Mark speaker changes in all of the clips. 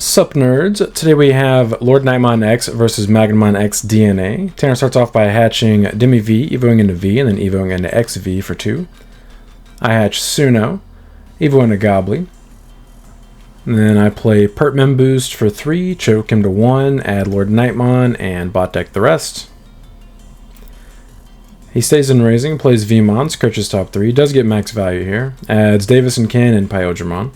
Speaker 1: Sup nerds, today we have LordKnightmon X versus Magnamon X DNA. Tanner starts off by hatching Demi V, evoing into V, and then evoing into XV for 2. I hatch Suno, evo into Gobbly. And then I play Pert Mem Boost for 3, choke him to 1, add LordKnightmon, and bot deck the rest. He stays in Raising, plays Vmon, scourges top 3, does get max value here, adds Davis and Ken and Pyodramon.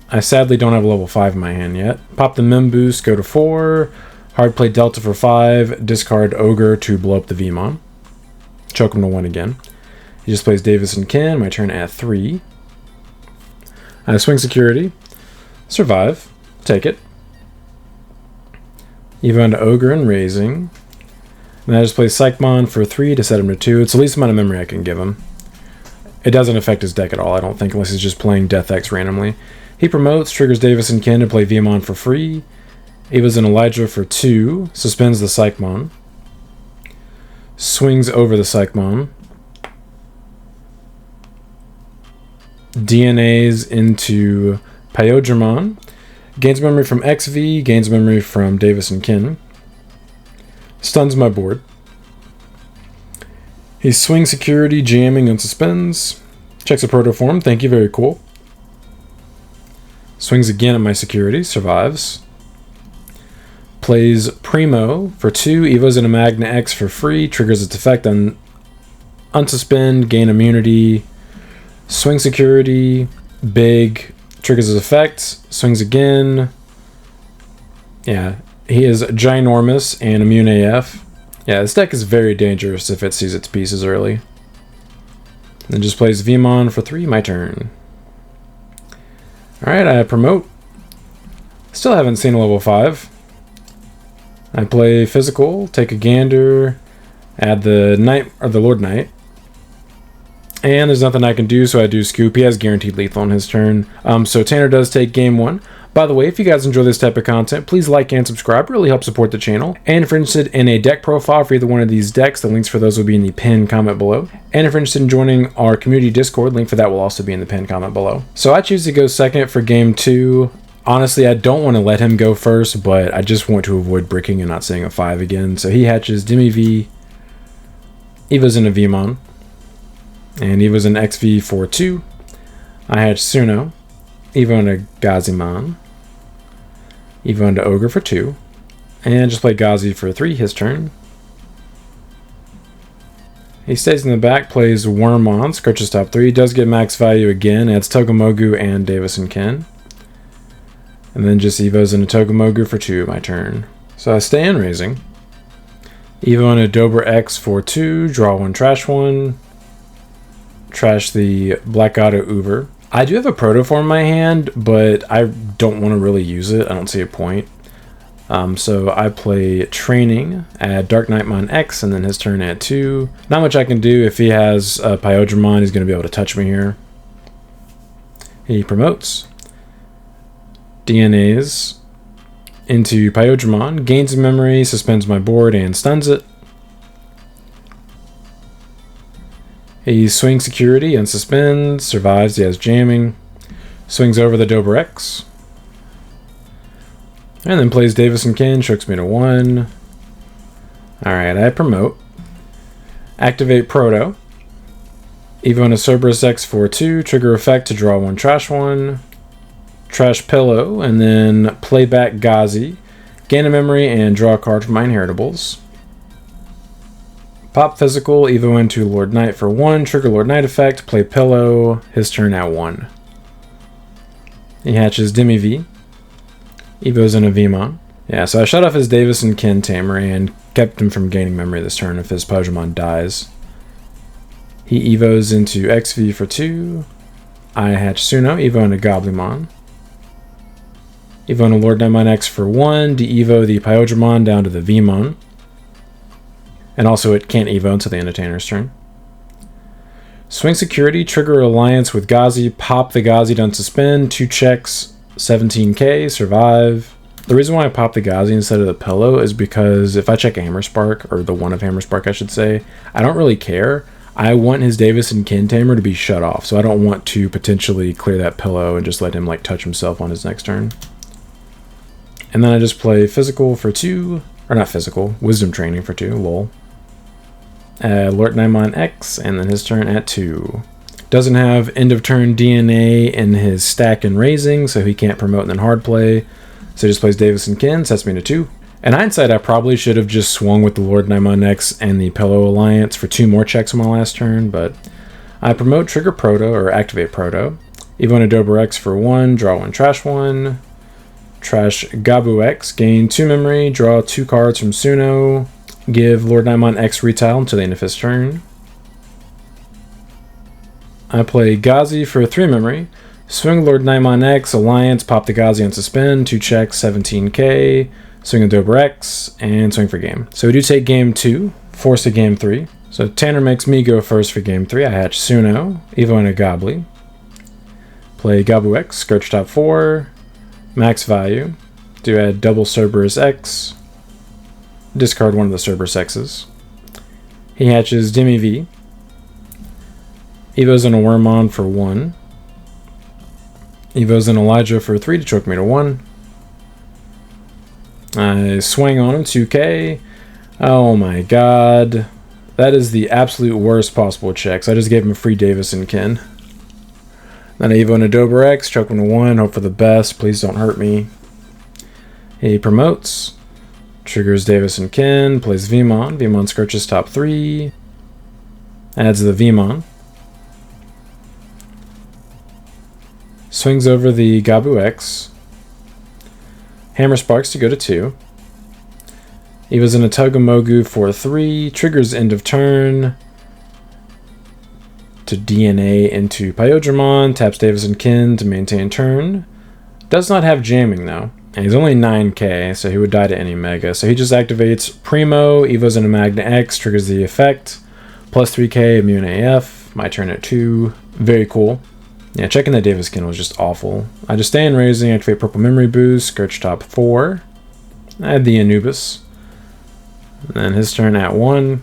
Speaker 1: I sadly don't have level 5 in my hand yet. Pop the Mem Boost, go to 4, hard play Delta for 5, discard Ogre to blow up the Vmon. Choke him to 1 again. He just plays Davis and Ken, my turn at 3. I swing Security, survive, take it. Evo into Ogre and Raising. And I just play Psychmon for 3 to set him to 2. It's the least amount of memory I can give him. It doesn't affect his deck at all, I don't think, unless he's just playing Death X randomly. He promotes, triggers Davis and Ken to play Vmon for free. Evas an Elijah for 2, suspends the Psychmon. Swings over the Psychmon. DNAs into Pyodramon. Gains memory from XV, gains memory from Davis and Ken. Stuns my board. He swings Security, jamming, and suspends. Checks a Protoform, thank you, very cool. Swings again at my Security, survives. Plays Primo for 2, evos into Magna X for free, triggers its effect on unsuspend, gain immunity. Swing Security, big, triggers his effect, swings again. Yeah, he is ginormous and immune AF. Yeah, this deck is very dangerous if it sees its pieces early. Then just plays Vmon for 3, my turn. Alright, I promote. Still haven't seen a level 5. I play Physical, take a gander, add the Knight or the Lord Knight. And there's nothing I can do, so I do Scoop. He has guaranteed lethal on his turn. So Tanner does take game 1. By the way, if you guys enjoy this type of content, please like and subscribe. It really helps support the channel. And if you're interested in a deck profile for either one of these decks, the links for those will be in the pinned comment below. And if you're interested in joining our community Discord, link for that will also be in the pinned comment below. So I choose to go second for game 2. Honestly, I don't want to let him go first, but I just want to avoid bricking and not seeing a 5 again. So he hatches Demi V, evos into Vmon, and evos in XV for 2. I hatch Suno, evo into Gazimon, evo into Ogre for 2, and just play Gazi for 3, his turn. He stays in the back, plays Wormmon, scourges top 3, does get max value again, adds Togemogu and Davis and Ken. And then just evos into Togemogu for 2, my turn. So I stay in Raising. Evo into Dober X for 2, draw 1, trash 1. Trash the Black Auto Uber. I do have a Protoform in my hand, but I don't want to really use it. I don't see a point. So I play Training, add LordKnightmon X, and then his turn at 2. Not much I can do. If he has Pyodramon, he's going to be able to touch me here. He promotes. DNAs into Pyodramon, gains memory, suspends my board, and stuns it. He swings Security and suspends, survives, he has jamming, swings over the Dober X, and then plays Davis and Ken, chokes me to 1. Alright, I promote. Activate Proto. Evo into Cerberus X for 2, trigger effect to draw 1, trash 1. Trash Pillow, and then play back Gazi, gain a memory, and draw a card from my inheritables. Pop Physical, evo into Lord Knight for 1, trigger Lord Knight effect, play Pillow, his turn at 1. He hatches Demi V, evos into Vmon. Yeah, so I shut off his Davis and Ken Tamer and kept him from gaining memory this turn if his Pyodramon dies. He evos into XV for 2. I hatch Suno, evo into Goblymon. Evo into LordKnightmon X for 1, de-evo the Pyodramon down to the Vmon. And also it can't evo until the end of Tanner's turn. Swing Security, trigger Alliance with Gazi, pop the Gazi to unsuspend, 2 checks, 17k, survive. The reason why I pop the Gazi instead of the Pillow is because if I check a Hammerspark, or the one of Hammerspark I should say, I don't really care. I want his Davis and Ken Tamer to be shut off, so I don't want to potentially clear that Pillow and just let him like touch himself on his next turn. And then I just play physical for 2, or not physical, wisdom training for 2, lol. LordKnightmon X, and then his turn at 2. Doesn't have end of turn DNA in his stack and raising, so he can't promote and then hard play. So he just plays Davis and Kin, sets me to 2. In hindsight, I probably should have just swung with the LordKnightmon X and the Pillow Alliance for 2 more checks on my last turn, but I promote Trigger Proto, or activate Proto. Evo and Adobe X for 1, draw 1, trash 1. Trash Gabu X, gain 2 memory, draw 2 cards from Suno. Give LordKnightmon X retile until the end of his turn. I play Gazi for 3 memory. Swing LordKnightmon X, Alliance, pop the Gazi on suspend, 2 checks, 17k. Swing Adobe X, and swing for game. So we do take game 2, force to game 3. So Tanner makes me go first for game 3. I hatch Suno, Evo and a Gobly. Play Gabu X, Scourge top 4. Max value. Do add double Cerberus X. Discard one of the Cerberus X's. He hatches Demi V. Evo's in a Wormmon for 1. Evo's in Elijah for 3 to choke me to 1. I swing on him, 2k. Oh my god. That is the absolute worst possible checks. I just gave him a free Davis and Kin. Then Evo and Adobe X, choke him to 1, hope for the best, please don't hurt me. He promotes. Triggers Davis and Kin, plays Vmon. Vmon scorches top 3. Adds the Vmon. Swings over the Gabu X. Hammer Sparks to go to 2. Evo's in a Tugamogu for 3. Triggers end of turn. To DNA into Pyodramon. Taps Davis and Kin to maintain turn. Does not have jamming though. And he's only 9k, so he would die to any Mega. So he just activates Primo. Evo's in a Magna X. Triggers the effect. Plus 3k, immune AF. My turn at 2. Very cool. Yeah, checking that Davis Kin was just awful. I just stay in raising, activate Purple Memory Boost, Scourge top 4. Add the Anubis. And then his turn at 1.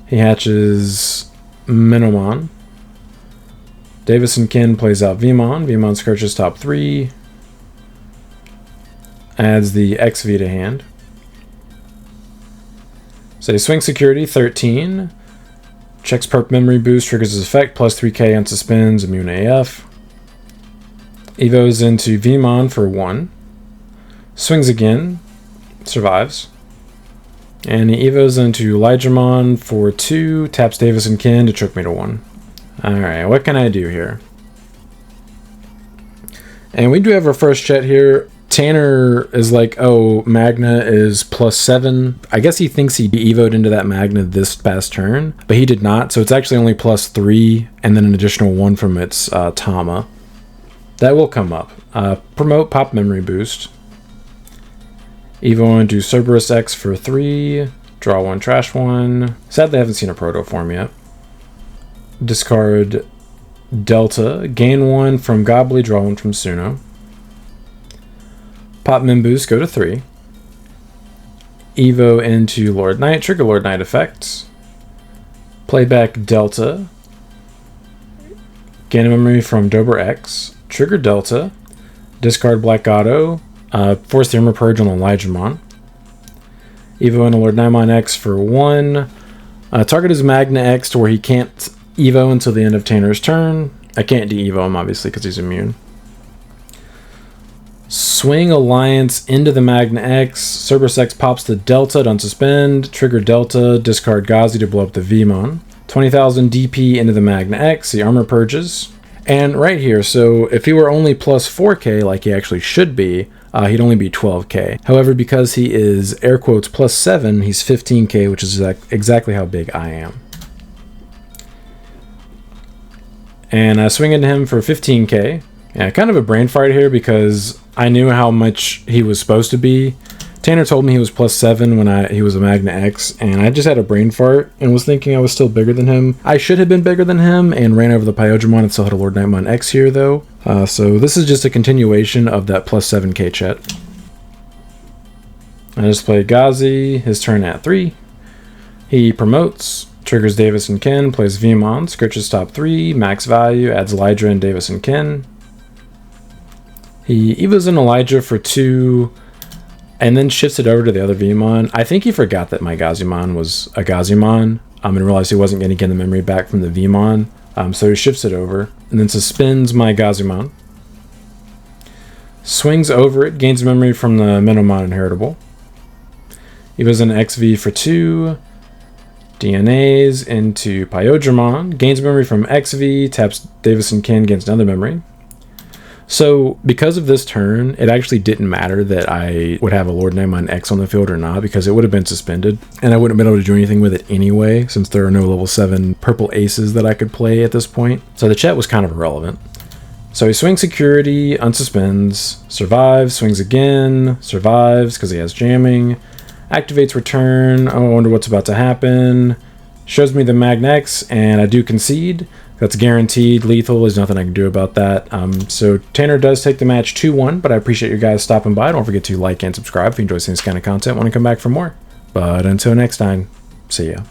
Speaker 1: He hatches Magnamon. Davis and Kin plays out Vmon. Vmon Scourges top 3. Adds the XV to hand. So he swings security, 13. Checks Perp Memory Boost, triggers his effect, plus 3k on suspends, immune AF. Evo's into Vmon for 1. Swings again, survives. And he Evo's into Elijahmon for 2, taps Davis and Kin to choke me to 1. Alright, what can I do here? And we do have our first chat here. Tanner is like, oh, Magna is plus 7. I guess he thinks he Evo'd into that Magna this past turn, but he did not, so it's actually only plus 3, and then an additional 1 from its Tama. That will come up. Promote Pop Memory Boost. Evo into Cerberus X for 3. Draw 1, trash 1. Sadly, I haven't seen a Proto form yet. Discard Delta. Gain 1 from Gobly, draw 1 from Suno. Pop Mem Boost, go to 3. Evo into Lord Knight, trigger Lord Knight effects. Play back Delta. Gain a memory from Dober X. Trigger Delta. Discard Black Auto. Force the Armor Purge on Elijahmon. Evo into LordKnightmon X for 1. Target is Magna X to where he can't Evo until the end of Tanner's turn. I can't de-Evo him, obviously, because he's immune. Swing Alliance into the Magna X. Cerberus X pops the Delta to unsuspend. Trigger Delta. Discard Gazi to blow up the Vmon. 20,000 DP into the Magna X. The armor purges. And right here, so if he were only plus 4k like he actually should be, he'd only be 12k. However, because he is air quotes plus 7, he's 15k, which is exactly how big I am. And I swing into him for 15k. Yeah, kind of a brain fart here because I knew how much he was supposed to be. Tanner told me he was plus 7 when he was a Magna X, and I just had a brain fart and was thinking I was still bigger than him. I should have been bigger than him and ran over the Pyodramon and still had a LordKnightmon X here though. So this is just a continuation of that plus 7k chat. I just played Gazi, his turn at 3. He promotes, triggers Davis and Kin, plays Vmon, scorches top 3, max value, adds Elijah and Davis and Kin. He evos in Elijah for 2, and then shifts it over to the other Vmon. I think he forgot that my Gazimon was a Gazimon, and realized he wasn't going to get the memory back from the Vmon. So he shifts it over, and then suspends my Gazimon. Swings over it, gains memory from the Magnamon Inheritable. Evos in XV for 2. DNAs into Pyodramon, gains memory from XV, taps Davison Ken, gains another memory. So because of this turn, it actually didn't matter that I would have a LordKnightmon X on the field or not, because it would have been suspended, and I wouldn't have been able to do anything with it anyway, since there are no level 7 purple aces that I could play at this point. So the chat was kind of irrelevant. So he swings security, unsuspends, survives, swings again, survives because he has jamming, activates return. Oh, I wonder what's about to happen. Shows me the Magnex, and I do concede. That's guaranteed lethal. There's nothing I can do about that. So Tanner does take the match 2-1, but I appreciate you guys stopping by. Don't forget to like and subscribe if you enjoy seeing this kind of content. Want to come back for more. But until next time, see ya.